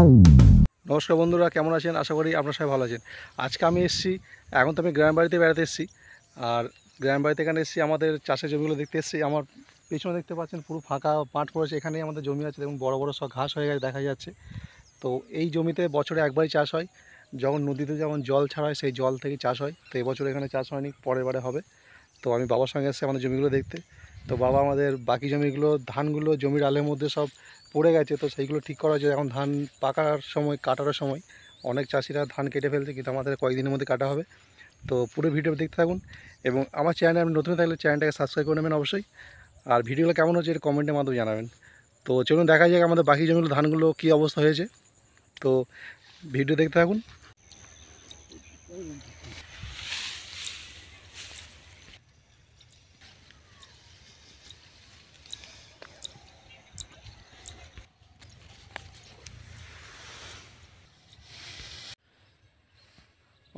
নমস্কার বন্ধুরা, কেমন আছেন? আশা করি আপনারা সবাই ভালো আছেন। আজকে আমি এসেছি, এখন তো আমি গ্রামের বাড়িতে বেড়াতে এসেছি। আর গ্রামের বাড়িতে এখানে এসেছি, আমাদের চাষের জমিগুলো দেখতে এসেছি। আমার পেছনে দেখতে পাচ্ছেন পুরো ফাঁকা মাঠ পড়েছে, এখানেই আমাদের জমি আছে। দেখুন বড় বড় সব ঘাস হয়ে গেছে দেখা যাচ্ছে। তো এই জমিতে বছরে একবারই চাষ হয়, যখন নদীতে যেমন জল ছাড়া হয় সেই জল থেকে চাষ হয়। তো এবছর এখানে চাষ হয়নি, পরের বারে হবে। তো আমি বাবার সঙ্গে এসেছি আমাদের জমিগুলো দেখতে। তো বাবা আমাদের বাকি জমিগুলো, ধানগুলো জমির আলের মধ্যে সব পড়ে গেছে, তো সেইগুলো ঠিক করা হয়েছে। এখন ধান পাকার সময়, কাটার সময় অনেক চাষিরা ধান কেটে ফেলছে, কিন্তু আমাদের কয়েকদিনের মধ্যে কাটা হবে। তো পুরো ভিডিও দেখতে থাকুন, এবং আমার চ্যানেলে আপনি নতুন থাকলে চ্যানেলটাকে সাবস্ক্রাইব করে নেবেন অবশ্যই। আর ভিডিওগুলো কেমন হচ্ছে এটা কমেন্টের মাধ্যমে জানাবেন। তো চলুন দেখা যাক আমাদের বাকি জমিগুলো, ধানগুলো কী অবস্থা হয়েছে। তো ভিডিও দেখতে থাকুন।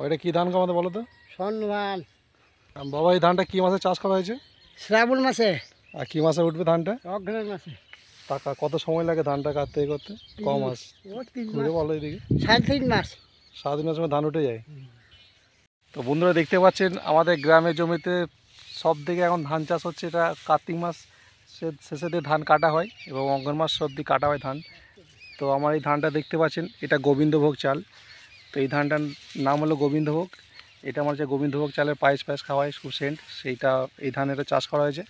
ওইটা কী ধান আমাদের বলো তো? স্বর্ণ ধান। বাবা এই ধানটা কী মাসে চাষ করা হয়েছে? শ্রাবণ মাসে। আর কী মাসে উঠবে ধানটা? অগ্রহায়ণ মাসে। টাকা কত সময় লাগে ধানটা কাটতে করতে? কম মাস। ও 3 ঘুরে মাস, বলো এইদিকে। 3.5 মাস। 7 দিনের সময় ধান উঠে যায়। তো বন্ধুরা দেখতে পাচ্ছেন আমাদের গ্রামের জমিতে সব থেকে এখন ধান চাষ হচ্ছে। এটা কার্তিক মাস শেষে দিয়ে ধান কাটা হয়, এবং অগ্রহায়ণ মাস অবধি কাটা হয় ধান। তো আমার এই ধানটা দেখতে পাচ্ছেন, এটা গোবিন্দভোগ চাল। তো এই ধানটার নাম হলো গোবিন্দভোগ। এটা আমার যে গোবিন্দভোগ চালের পায়েস খাওয়া হয়, খুব সেন্ট, সেইটা এই ধানের চাষ করা হয়েছে।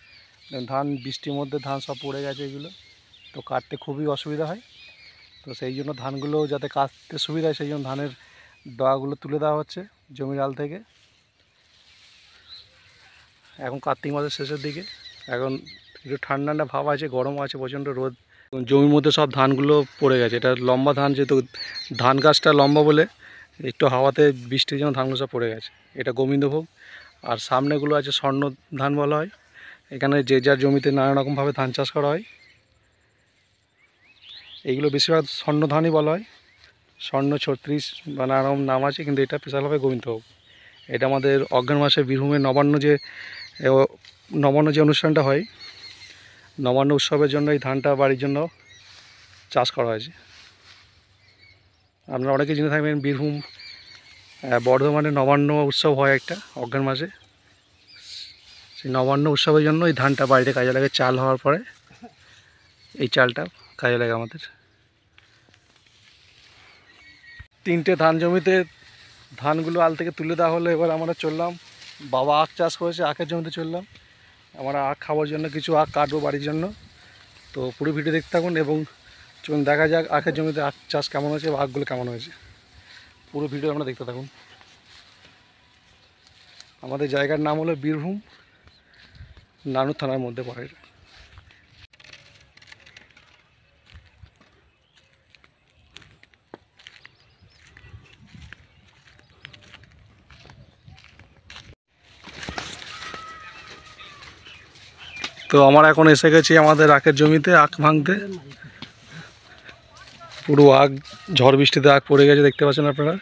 ধান বৃষ্টির মধ্যে ধান সব পড়ে গেছে এগুলো, তো কাটতে খুবই অসুবিধা হয়। তো সেই জন্য ধানগুলো যাতে কাটতে সুবিধা হয়, সেই জন্য ধানের ডগাগুলো তুলে দেওয়া হচ্ছে জমির আল থেকে। এখন কার্তিক মাসের শেষের দিকে, এখন একটু ঠান্ডা ঠান্ডা ভাব আছে, গরম আছে, প্রচণ্ড রোদ। জমির মধ্যে সব ধানগুলো পড়ে গেছে। এটা লম্বা ধান, যেহেতু ধান গাছটা লম্বা বলে একটু হাওয়াতে বৃষ্টির জন্য ধানগুলো সব পড়ে গেছে। এটা গোবিন্দভোগ। আর সামনেগুলো আছে স্বর্ণ ধান বলা হয়। এখানে যে যার জমিতে নানা রকমভাবে ধান চাষ করা হয়। এইগুলো বেশিরভাগ স্বর্ণ ধানই বলা হয়, স্বর্ণ 36 বা নানা রকম নাম আছে, কিন্তু এটা স্পেশালভাবে গোবিন্দভোগ। এটা আমাদের অগ্রহায়ণ মাসে বীরভূমের নবান্ন যে অনুষ্ঠানটা হয়, নবান্ন উৎসবের জন্য এই ধানটা বাড়ির জন্য চাষ করা হয়েছে। আপনারা অনেকে জেনে থাকবেন, বীরভূম বর্ধমানে নবান্ন উৎসব হয় একটা অগ্রহায়ণ মাসে। সেই নবান্ন উৎসবের জন্য এই ধানটা বাড়িতে কাজে লাগে। চাল হওয়ার পরে এই চালটা কাজে লাগে আমাদের। 3টে ধান জমিতে ধানগুলো আল থেকে তুলে দেওয়া হলো। এবার আমরা চললাম, বাবা আখ চাষ করেছে, আখের জমিতে চললাম। আমরা আখ খাওয়ার জন্য কিছু আখ কাটবো বাড়ির জন্য। তো পুরো ভিডিও দেখতে থাকুন, এবং চলুন দেখা যাক আখের জমিতে আখ চাষ কেমন হয়েছে বা আখগুলো কেমন হয়েছে। পুরো ভিডিও আমরা দেখতে থাকুন। আমাদের জায়গার নাম হলো বীরভূম, নানুর থানার মধ্যে পড়ে। তো আমরা এখন এসে গেছি আমাদের আখের জমিতে আখ ভাঙতে। পুরো আখ, ঝড় বৃষ্টিতে আখ পড়ে গেছে, দেখতে পাচ্ছেন আপনারা।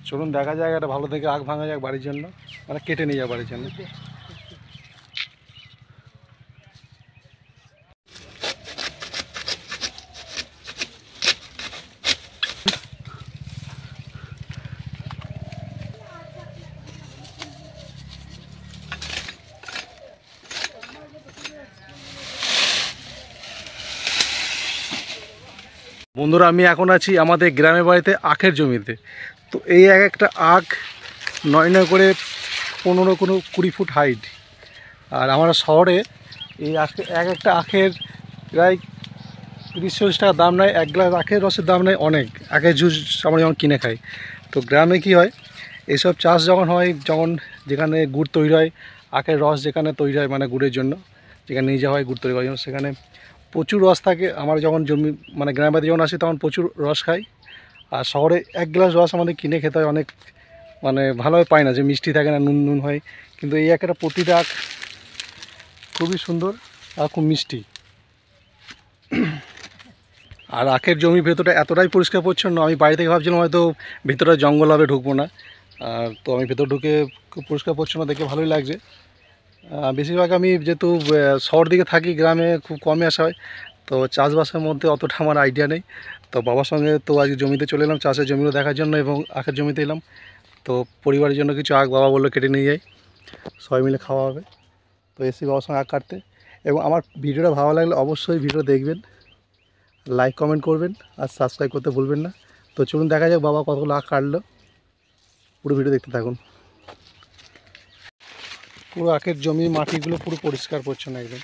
চলুন দেখা যাক, একটা ভালো থেকে আখ ভাঙা যাক বাড়ির জন্য, মানে কেটে নিয়ে যাক বাড়ির জন্য। বন্ধুরা আমি এখন আছি আমাদের গ্রামের বাড়িতে আখের জমিতে। তো এই এক একটা আখ 9 করে 15-20 ফুট হাইট। আর আমরা শহরে এই এক একটা আখের প্রায় 30-40 টাকা দাম নেয়। এক গ্লাস আখের রসের দাম নেয় অনেক। আখের জুস আমরা যখন কিনে খাই। তো গ্রামে কি হয়, এইসব চাষ যখন হয়, যখন যেখানে গুড় তৈরি হয়, আখের রস যেখানে তৈরি হয় মানে গুড়ের জন্য, যেখানে নিয়ে যাওয়া হয় গুড় তৈরি করার জন্য, সেখানে প্রচুর রস থাকে। আমরা যখন জমি মানে গ্রামের বাড়িতে যখন আসি তখন প্রচুর রস খাই। আর শহরে এক গ্লাস রস আমাদের কিনে খেতে হয়, অনেক মানে ভালোভাবে পাই না, যে মিষ্টি থাকে না, নুন নুন হয়। কিন্তু এই একটা প্রতিটা আখ খুবই সুন্দর আর খুব মিষ্টি। আর আখের জমির ভেতরটা এতটাই পরিষ্কার পরিচ্ছন্ন, আমি বাড়ি থেকে ভাবছিলাম হয়তো ভেতরে জঙ্গল হবে, ঢুকবো না। আর তো আমি ভেতর ঢুকে খুব পরিষ্কার পরিচ্ছন্ন দেখে ভালোই লাগছে। বেশিরভাগ আমি যেহেতু শহর দিকে থাকি, গ্রামে খুব কমই আসা হয়, তো চাষবাসের মধ্যে অতটা আমার আইডিয়া নেই। তো বাবার সঙ্গে তো আজকে জমিতে চলে এলাম চাষের জমিগুলো দেখার জন্য, এবং আখের জমিতে এলাম। তো পরিবারের জন্য কিছু আখ বাবা বললো কেটে নিয়ে যাই, সবাই মিলে খাওয়া হবে। তো এসি বাবার সঙ্গে আখ কাটতে। এবং আমার ভিডিওটা ভালো লাগলে অবশ্যই ভিডিও দেখবেন, লাইক কমেন্ট করবেন, আর সাবস্ক্রাইব করতে ভুলবেন না। তো চলুন দেখা যাক বাবা কতগুলো আখ কাটলো, পুরো ভিডিও দেখতে থাকুন। পুরো আখের জমি মাটিগুলো পুরো পরিষ্কার পরিচ্ছন্ন একদম।